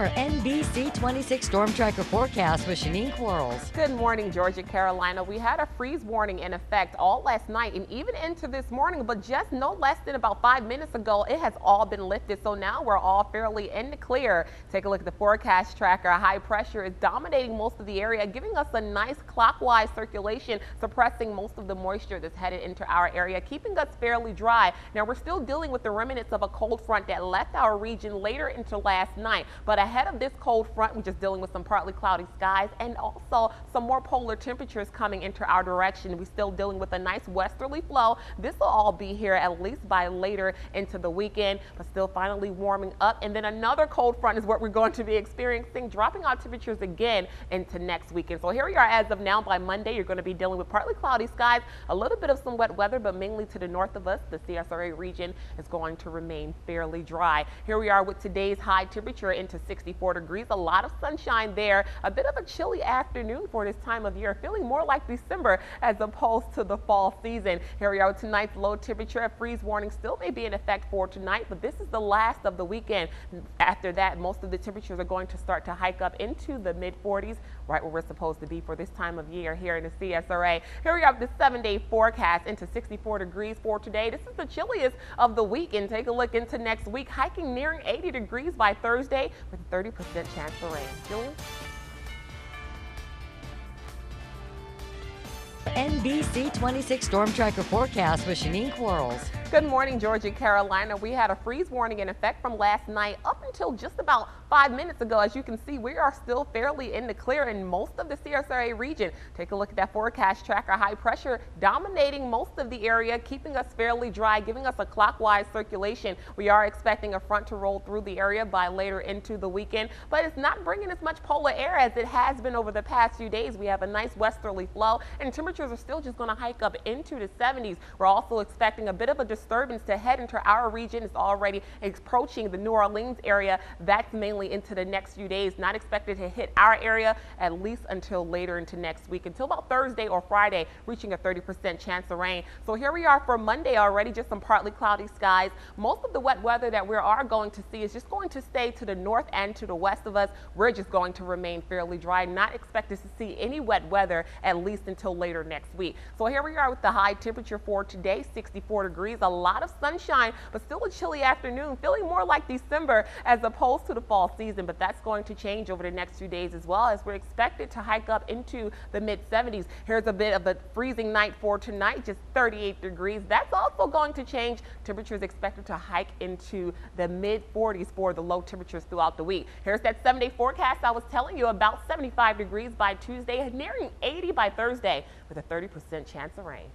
your NBC 26 Storm Tracker forecast with Shanine Quarles. Good morning, Georgia, Carolina. We had a freeze warning in effect all last night and even into this morning, but just no less than about 5 minutes ago, it has all been lifted. So now we're all fairly in the clear. Take a look at the forecast tracker. High pressure is dominating most of the area, giving us a nice clockwise circulation, suppressing most of the moisture that's headed into our area, keeping us fairly dry. Now we're still dealing with the remnants of a cold front that left our region later into last night. But ahead of this cold front, we're just dealing with some partly cloudy skies and also some more polar temperatures coming into our direction. We're still dealing with a nice westerly flow. This will all be here at least by later into the weekend, but still finally warming up. And then another cold front is what we're going to be experiencing, dropping our temperatures again into next weekend. So here we are as of now. By Monday, you're going to be dealing with partly cloudy skies, a little bit of some wet weather, but mainly to the north of us, the CSRA region is going to remain fairly dry. Here we are with today's high temperature into 64 degrees. A lot of sunshine there. A bit of a chilly afternoon for this time of year, feeling more like December as opposed to the fall season. Here we are with tonight's low temperature. A freeze warning still may be in effect for tonight, but this is the last of the weekend. After that, most of the temperatures are going to start to hike up into the mid-40s, right where we're supposed to be for this time of year here in the CSRA. Here we are with the 7-day forecast into 64 degrees for today. This is the chilliest of the week, and take a look into next week, hiking nearing 80 degrees by Thursday with a 30% chance for rain. Julie? NBC 26 Storm Tracker forecast with Shanine Quarles. Good morning, Georgia, Carolina. We had a freeze warning in effect from last night up until just about 5 minutes ago. As you can see, we are still fairly in the clear in most of the CSRA region. Take a look at that forecast tracker. High pressure dominating most of the area, keeping us fairly dry, giving us a clockwise circulation. We are expecting a front to roll through the area by later into the weekend, but it's not bringing as much polar air as it has been over the past few days. We have a nice westerly flow, and temperatures are still just going to hike up into the 70s. We're also expecting a bit of a disturbance to head into our region. It's already approaching the New Orleans area. That's mainly into the next few days. Not expected to hit our area at least until later into next week, until about Thursday or Friday, reaching a 30% chance of rain. So here we are for Monday already, just some partly cloudy skies. Most of the wet weather that we are going to see is just going to stay to the north and to the west of us. We're just going to remain fairly dry. Not expected to see any wet weather at least until later next week. So here we are with the high temperature for today, 64 degrees. A lot of sunshine, but still a chilly afternoon, feeling more like December as opposed to the fall season. But that's going to change over the next few days as well, as we're expected to hike up into the mid-70s. Here's a bit of a freezing night for tonight, just 38 degrees. That's also going to change. Temperatures expected to hike into the mid-40s for the low temperatures throughout the week. Here's that 7-day forecast I was telling you about. 75 degrees by Tuesday, nearing 80 by Thursday with a 30% chance of rain.